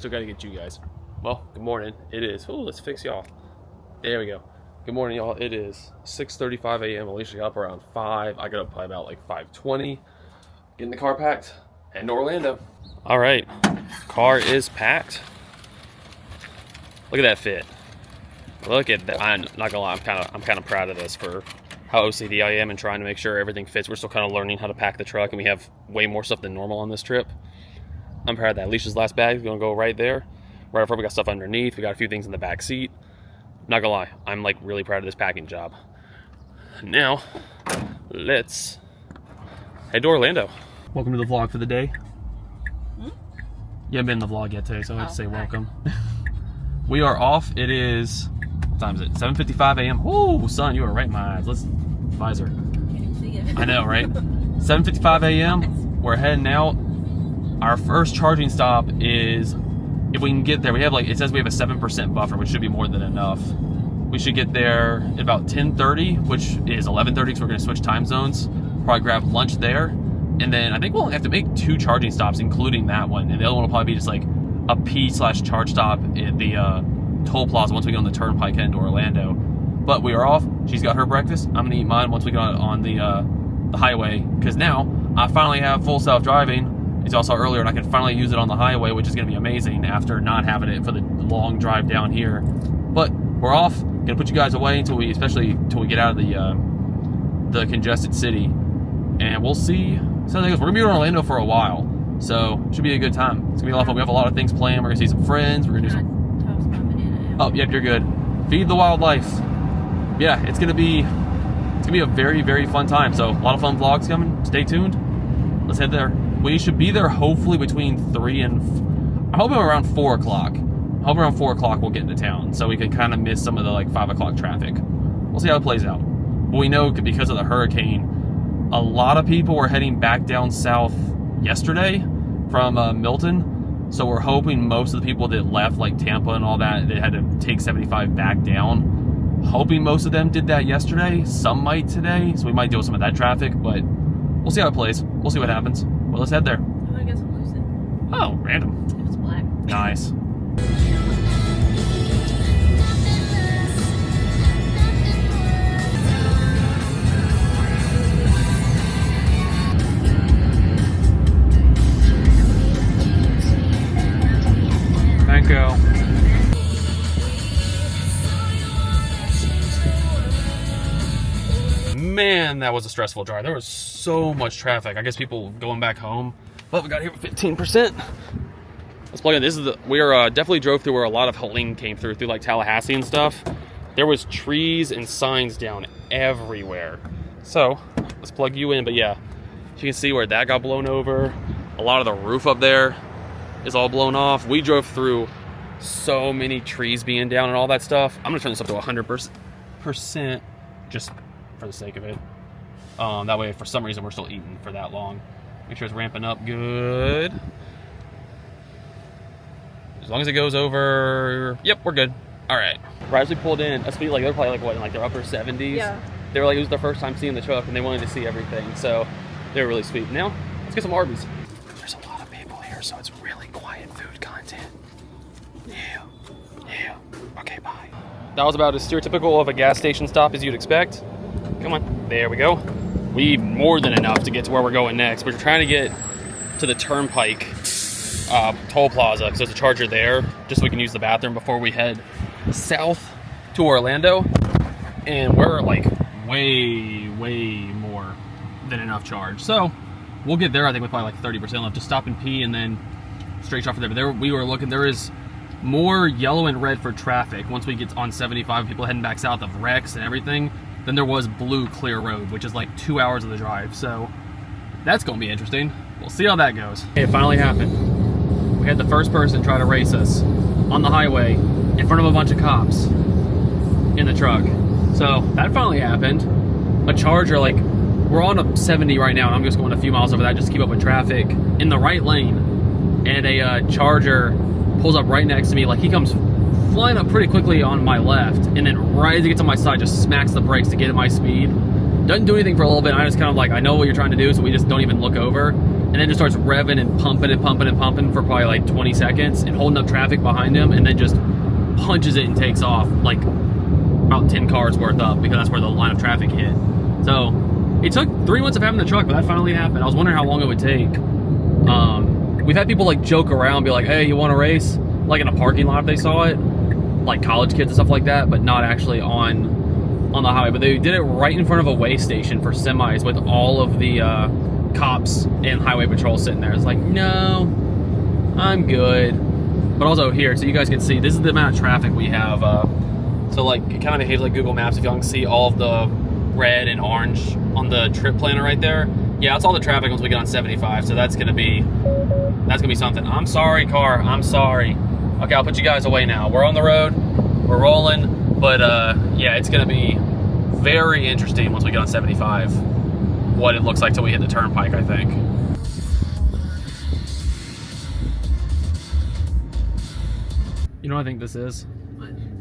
still got to get you guys. Well, good morning. It is. Oh, let's fix y'all. There we go. Good morning, y'all. It is 6:35 a.m. Alicia got up around 5. I got up probably about like 5:20. Getting the car packed. Heading to Orlando. All right. Car is packed. Look at that fit. Look at that. I'm not gonna lie. I'm kind of proud of this for how OCD I am and trying to make sure everything fits. We're still kind of learning how to pack the truck, and we have way more stuff than normal on this trip. I'm proud of that. Alicia's last bag is gonna go right there. Right up front, we got stuff underneath. We got a few things in the back seat. Not gonna lie, I'm like really proud of this packing job. Now, let's head to Orlando. Welcome to the vlog for the day. You haven't been in the vlog yet today, so I have to say welcome. We are off. It is, what time is it? 7:55 a.m. Oh, son, you are right in my eyes. Let's visor. Can't even see it. I know, right? 7:55 a.m. We're heading out. Our first charging stop is, if we can get there, we have like, it says we have a 7% buffer, which should be more than enough. We should get there at about 10:30, which is 11:30, because we're going to switch time zones. Probably grab lunch there. And then I think we'll have to make 2 charging stops, including that one. And the other one will probably be just like a P/charge stop at the toll plaza once we get on the turnpike heading to Orlando. But we are off. She's got her breakfast. I'm going to eat mine once we get on the highway, because now I finally have full self-driving. As y'all saw earlier, and I can finally use it on the highway, which is going to be amazing after not having it for the long drive down here. But we're off. Gonna put you guys away especially until we get out of the congested city, and we'll see. So we're gonna be in Orlando for a while, so it should be a good time. It's gonna be a lot of fun. We have a lot of things planned. We're gonna see some friends. We're gonna do some. Oh, yep, you're good. Feed the wildlife. Yeah, it's gonna be a very, very fun time. So a lot of fun vlogs coming. Stay tuned. Let's head there. We should be there hopefully between 3 and... I'm hoping around 4 o'clock. I'm hoping around 4 o'clock we'll get into town, so we can kind of miss some of the like 5 o'clock traffic. We'll see how it plays out. But we know because of the hurricane, a lot of people were heading back down south yesterday from Milton. So we're hoping most of the people that left, like Tampa and all that, they had to take 75 back down. Hoping most of them did that yesterday. Some might today, so we might deal with some of that traffic, but we'll see how it plays. We'll see what happens. Well, let's head there. Oh, I got some lucid. Oh, random. It was black. Nice. Thank you. Man, that was a stressful drive. There was so much traffic. I guess people going back home. But we got here with 15%. Let's plug in. This is we are definitely drove through where a lot of Helene came through like Tallahassee and stuff. There was trees and signs down everywhere. So let's plug you in. But yeah, you can see where that got blown over. A lot of the roof up there is all blown off. We drove through so many trees being down and all that stuff. I'm gonna turn this up to 100% just for the sake of it. That way, for some reason, we're still eating for that long. Make sure it's ramping up good. As long as it goes over, yep, we're good. All right. Right as we pulled in, a speed, like they're probably like what, in like their upper 70s. Yeah. They were like, it was their first time seeing the truck, and they wanted to see everything, so they were really sweet. Now, let's get some Arby's. There's a lot of people here, so it's really quiet food content. Yeah. Okay, bye. That was about as stereotypical of a gas station stop as you'd expect. Come on, there we go. We need more than enough to get to where we're going next. We're trying to get to the turnpike toll plaza, because there's a charger there, just so we can use the bathroom before we head south to Orlando. And we're like way more than enough charge. So we'll get there, I think, with probably like 30% left. Just stop and pee and then straight shot for there. But there we were looking, there is more yellow and red for traffic once we get on 75, people heading back south of wrecks and everything. Then there was blue clear road, which is like 2 hours of the drive. So that's going to be interesting. We'll see how that goes. It finally happened. We had the first person try to race us on the highway in front of a bunch of cops in the truck. So that finally happened. A Charger, like, we're on a 70 right now, and I'm just going a few miles over that just to keep up with traffic in the right lane. And a Charger pulls up right next to me. Like, he comes flying up pretty quickly on my left, and then right as he gets on my side, just smacks the brakes to get at my speed. Doesn't do anything for a little bit. I just kind of like, I know what you're trying to do, so we just don't even look over. and then just starts revving and pumping and pumping and pumping for probably like 20 seconds and holding up traffic behind him, and then just punches it and takes off like about 10 cars worth up, because that's where the line of traffic hit. So it took 3 months of having the truck, but that finally happened. I was wondering how long it would take. We've had people like joke around, be like, hey, you want to race? Like in a parking lot if they saw it, like college kids and stuff like that, but not actually on the highway. But they did it right in front of a weigh station for semis with all of the cops and highway patrol sitting there. It's like, no, I'm good. But also here, so you guys can see, this is the amount of traffic we have. So like, it kind of behaves like Google Maps. If y'all can see all of the red and orange on the trip planner right there. Yeah, that's all the traffic once we get on 75. So that's gonna be something. I'm sorry, car. I'm sorry. Okay, I'll put you guys away now. We're on the road. We're rolling. But yeah, it's gonna be very interesting once we get on 75. What it looks like till we hit the turnpike, I think. You know what I think this is?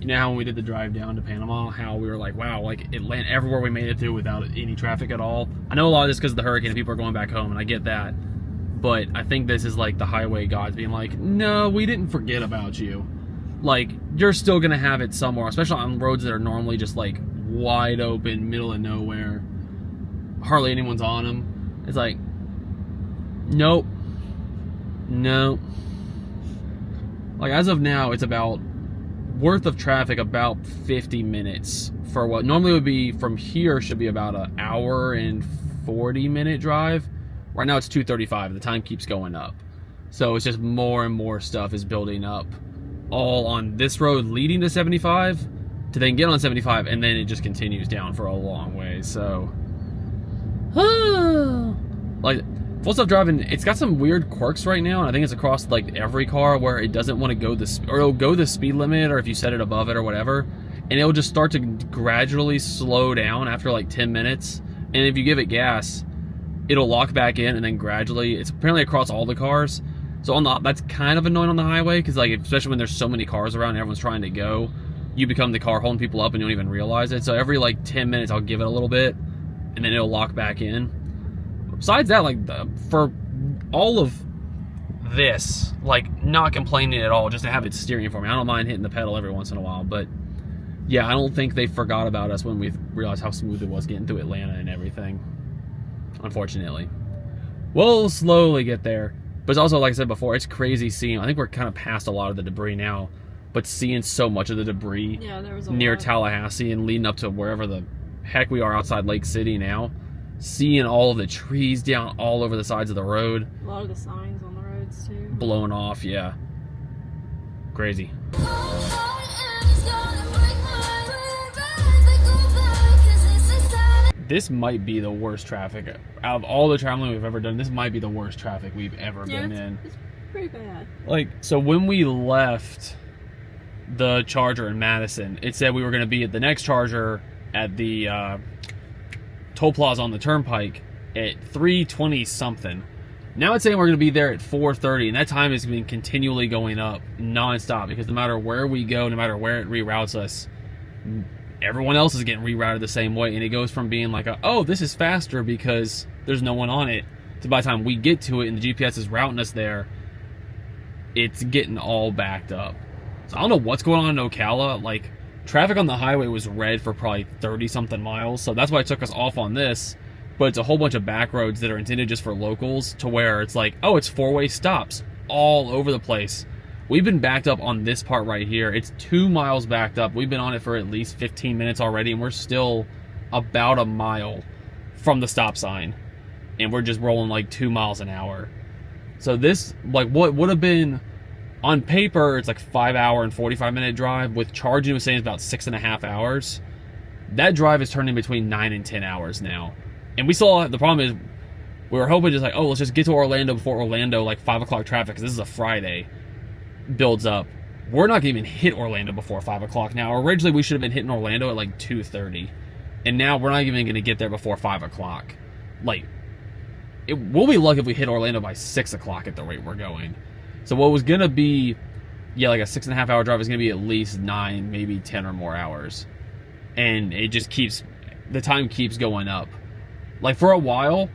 You know how when we did the drive down to Panama, how we were like, wow, like it landed everywhere we made it through without any traffic at all. I know a lot of this because of the hurricane and people are going back home, and I get that. But I think this is like the highway gods being like, no, we didn't forget about you. Like, you're still gonna have it somewhere, especially on roads that are normally just like wide open, middle of nowhere. Hardly anyone's on them. It's like, nope. No. Like, as of now, it's about worth of traffic about 50 minutes for what normally would be from here should be about an hour and 40-minute drive. Right now it's 2:35. The time keeps going up. So it's just more and more stuff is building up all on this road leading to 75 to then get on 75, and then it just continues down for a long way. So like, full self driving, it's got some weird quirks right now, and I think it's across like every car where it doesn't want to go or it'll go the speed limit, or if you set it above it or whatever, and it'll just start to gradually slow down after like 10 minutes. And if you give it gas, it'll lock back in, and then gradually, it's apparently across all the cars. So that's kind of annoying on the highway, because like, especially when there's so many cars around and everyone's trying to go, you become the car holding people up and you don't even realize it. So every like 10 minutes I'll give it a little bit, and then it'll lock back in. Besides that, like, for all of this, like, not complaining at all, just to have it steering for me. I don't mind hitting the pedal every once in a while, but yeah, I don't think they forgot about us when we realized how smooth it was getting through Atlanta and everything, unfortunately. We'll slowly get there, but it's also, like I said before, it's crazy seeing, I think we're kind of past a lot of the debris now, but seeing so much of the debris near Tallahassee and leading up to wherever the heck we are outside Lake City now, seeing all of the trees down all over the sides of the road. A lot of the signs on the roads too. Blown off, yeah. Crazy. This might be the worst traffic. Out of all the traveling we've ever done, this might be the worst traffic we've ever been in. It's pretty bad. Like, so when we left the Charger in Madison, it said we were going to be at the next Charger at the toll plaza on the turnpike at 3:20 something. Now it's saying we're going to be there at 4:30, and that time has been continually going up nonstop, because no matter where we go, no matter where it reroutes us, everyone else is getting rerouted the same way, and it goes from being like, oh, this is faster because there's no one on it, to by the time we get to it and the GPS is routing us there, it's getting all backed up. So I don't know what's going on in Ocala. Like, traffic on the highway was red for probably 30-something miles, so that's why it took us off on this. But it's a whole bunch of back roads that are intended just for locals, to where it's like, oh, it's four-way stops all over the place. We've been backed up on this part right here. It's 2 miles backed up. We've been on it for at least 15 minutes already, and we're still about a mile from the stop sign. And we're just rolling like 2 miles an hour. So this, like, what would have been, on paper, it's like 5-hour and 45-minute drive. With charging, it was saying it's about 6.5 hours. That drive is turning between 9 and 10 hours now. And we still, the problem is, we were hoping just like, oh, let's just get to Orlando before Orlando, like 5 o'clock traffic, because this is a Friday, builds up. We're not going to even hit Orlando before 5 o'clock now. Originally, we should have been hitting Orlando at like 2:30. And now we're not even going to get there before 5 o'clock. Like, we'll be lucky if we hit Orlando by 6 o'clock at the rate we're going. So what was going to be, yeah, like a 6.5 hour drive is going to be at least 9, maybe 10 or more hours. And it just keeps, the time keeps going up. Like, for a while,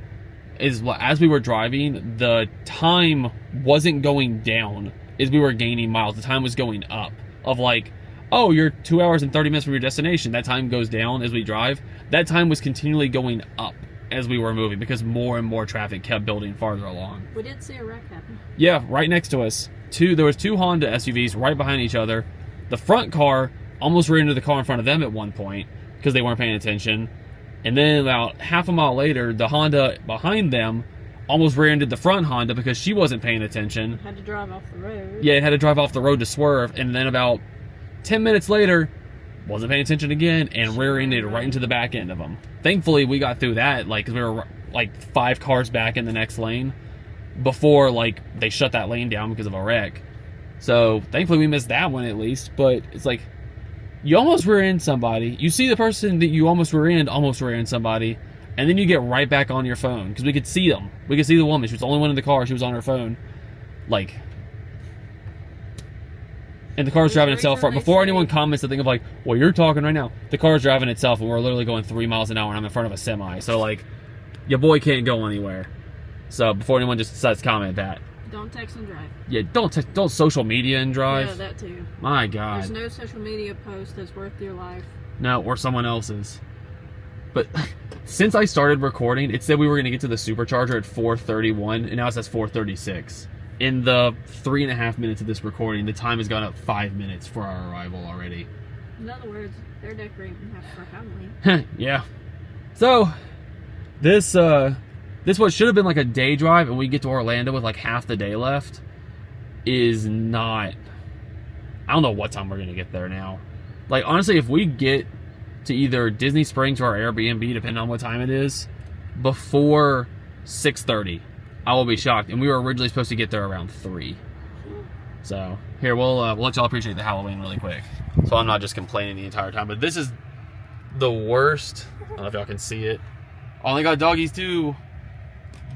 is as we were driving, the time wasn't going down as we were gaining miles. The time was going up. Of like, oh, you're 2 hours and 30 minutes from your destination. That time goes down as we drive. That time was continually going up as we were moving because more and more traffic kept building farther along. We did see a wreck happen. Yeah, right next to us. There was two Honda SUVs right behind each other. The front car almost ran into the car in front of them at one point because they weren't paying attention. And then about half a mile later, the Honda behind them almost ran into the front Honda because she wasn't paying attention. Had to drive off the road. Yeah, it had to drive off the road to swerve. And then about 10 minutes later, wasn't paying attention again and rear-ended right into the back end of them. Thankfully, we got through that, like, 'cause we were like 5 cars back in the next lane before, like, they shut that lane down because of a wreck. So thankfully we missed that one at least. But it's like, you almost rear-end somebody. You see the person that you almost rear-end somebody, and then you get right back on your phone because we could see them. We could see the woman. She was the only one in the car. She was on her phone, like. And the car's driving itself right before anyone comments the thing of like, well, you're talking right now. The car's driving itself, and we're literally going 3 miles an hour, and I'm in front of a semi. So like, your boy can't go anywhere. So before anyone just decides to comment that. Don't text and drive. Yeah, don't social media and drive. Yeah, that too. My God. There's no social media post that's worth your life. No, or someone else's. But since I started recording, it said we were going to get to the supercharger at 4:31, and now it says 4:36. In the 3.5 minutes of this recording, the time has gone up 5 minutes for our arrival already. In other words, they're decorating for Halloween. Yeah. So, this what should have been like a day drive, and we get to Orlando with like half the day left, is not. I don't know what time we're gonna get there now. Like, honestly, if we get to either Disney Springs or our Airbnb, depending on what time it is, before 6:30, I will be shocked. And we were originally supposed to get there around 3. So here, we'll let y'all appreciate the Halloween really quick, so I'm not just complaining the entire time. But this is the worst. I don't know if y'all can see it. Only got doggies too.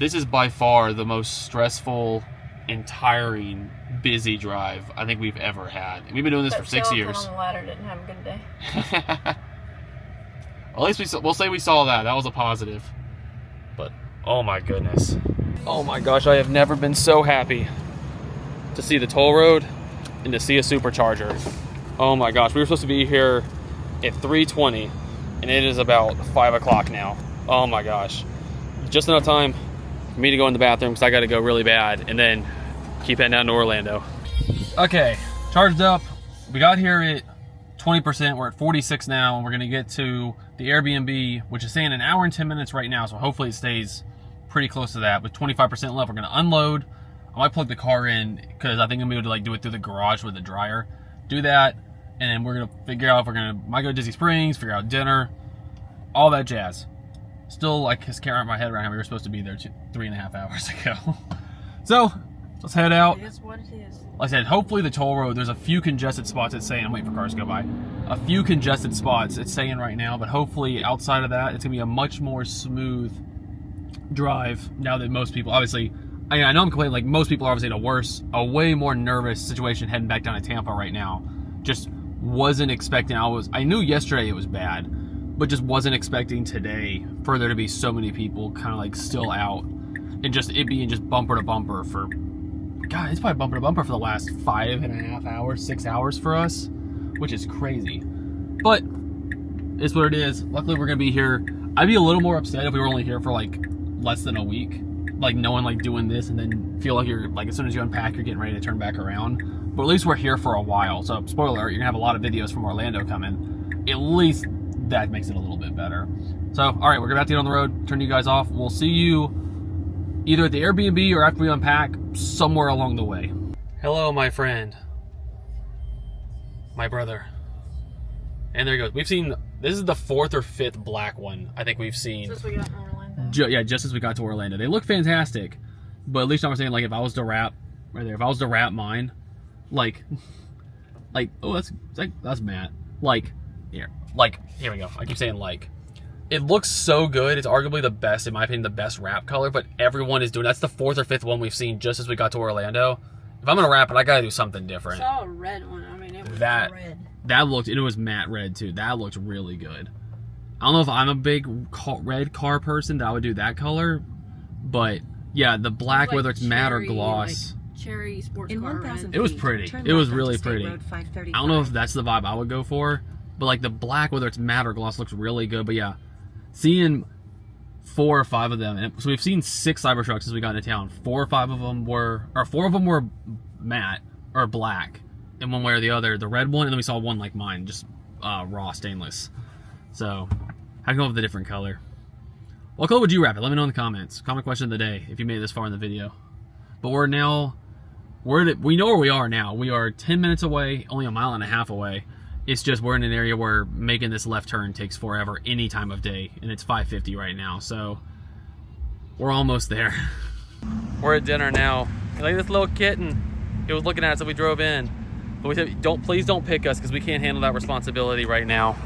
This is by far the most stressful and tiring, busy drive I think we've ever had. And we've been doing this for 6 years. On the ladder didn't have a good day. At least we'll say we saw that. That was a positive. But oh my goodness. Oh my gosh, I have never been so happy to see the toll road and to see a supercharger. Oh my gosh, we were supposed to be here at 3:20 and it is about 5 o'clock now. Oh my gosh. Just enough time for me to go in the bathroom because I got to go really bad and then keep heading down to Orlando. Okay, charged up. We got here at 20%. We're at 46 now, and we're going to get to the Airbnb, which is saying an hour and 10 minutes right now, so hopefully it stays pretty close to that. With 25% left, we're going to unload. I might plug the car in because I think I'm going to be able to like do it through the garage with the dryer. Do that, and then we're going to figure out if we're going to might go to Disney Springs, figure out dinner, all that jazz. Still, like, just can't wrap my head around how we were supposed to be there 3.5 hours ago. So, let's head out. It is what it is. Like I said, hopefully the toll road, there's a few congested spots it's saying. I'm waiting for cars to go by. A few congested spots it's saying right now, but hopefully outside of that, it's going to be a much more smooth drive now that most people, obviously, I know I'm complaining, like most people are obviously in a way more nervous situation heading back down to Tampa right now. Just wasn't expecting, I knew yesterday it was bad, but just wasn't expecting today for there to be so many people kind of like still out and just it being just bumper to bumper for, God, it's probably bumper to bumper for the last 5.5 hours, 6 hours for us, which is crazy. But it's what it is. Luckily, we're going to be here. I'd be a little more upset if we were only here for like less than a week. Like no one like doing this and then feel like you're like as soon as you unpack, you're getting ready to turn back around. But at least we're here for a while. So spoiler alert, you're going to have a lot of videos from Orlando coming. At least that makes it a little bit better. So, all right, we're about to get on the road, turn you guys off. We'll see you either at the Airbnb or after we unpack somewhere along the way. Hello, my friend. My brother. And there he goes. We've seen, this is the 4th or 5th black one I think we've seen. Since we got to Orlando. Yeah, just as we got to Orlando. They look fantastic. But at least I'm saying, like, if I was to wrap, right there, if I was to wrap mine, like, oh, that's Matt. Like, here we go. I keep saying like. It looks so good. It's arguably the best, in my opinion, the best wrap color, but everyone is doing, that's the 4th or 5th one we've seen just as we got to Orlando. If I'm going to wrap it, I got to do something different. I saw a red one. I mean, it was red. That looked, and it was matte red too. That looked really good. I don't know if I'm a big red car person that I would do that color, But yeah, the black, Like whether it's matte or cherry, gloss, like cherry sports In car 1,000 red. it was feet, pretty. turn It was left really onto State pretty. Road 535. I don't know if that's the vibe I would go for, but like the black, whether it's matte or gloss, looks really good. But yeah, seeing 4 or 5 of them, and so we've seen 6 Cybertrucks since we got into town. 4 or 5 of them were, or 4 of them were matte or black in one way or the other. The red one, and then we saw one like mine, just raw stainless. So I can go with a different color. What color would you wrap it? Let me know in the comments. Comment question of the day if you made it this far in the video. But we know where we are now. We are 10 minutes away, only a mile and a half away. It's just we're in an area where making this left turn takes forever any time of day, and it's 5:50 right now, so we're almost there. We're at dinner now. Like this little kitten, it was looking at us as we drove in. But we said, please don't pick us because we can't handle that responsibility right now.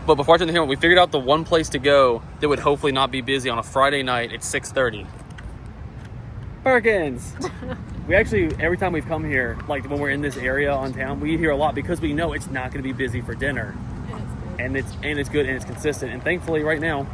But before I turn the camera, we figured out the one place to go that would hopefully not be busy on a Friday night at 6:30. Perkins! We actually, every time we've come here, like when we're in this area on town, we eat here a lot because we know it's not going to be busy for dinner. And it's good and it's consistent. And thankfully right now,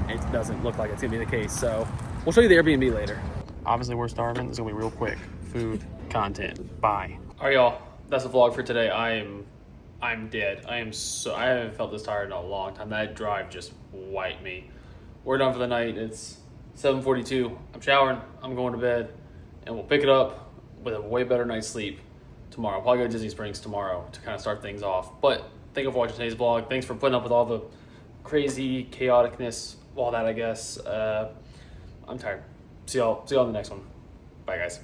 it doesn't look like it's going to be the case. So we'll show you the Airbnb later. Obviously we're starving. This is going to be real quick. Food, content, bye. All right, y'all. That's the vlog for today. I'm dead. I haven't felt this tired in a long time. That drive just wiped me. We're done for the night. It's 7:42. I'm showering. I'm going to bed. And we'll pick it up with a way better night's sleep tomorrow. I'll probably go to Disney Springs tomorrow to kind of start things off. But thank you for watching today's vlog. Thanks for putting up with all the crazy chaoticness, all that, I guess. I'm tired. See y'all in the next one. Bye, guys.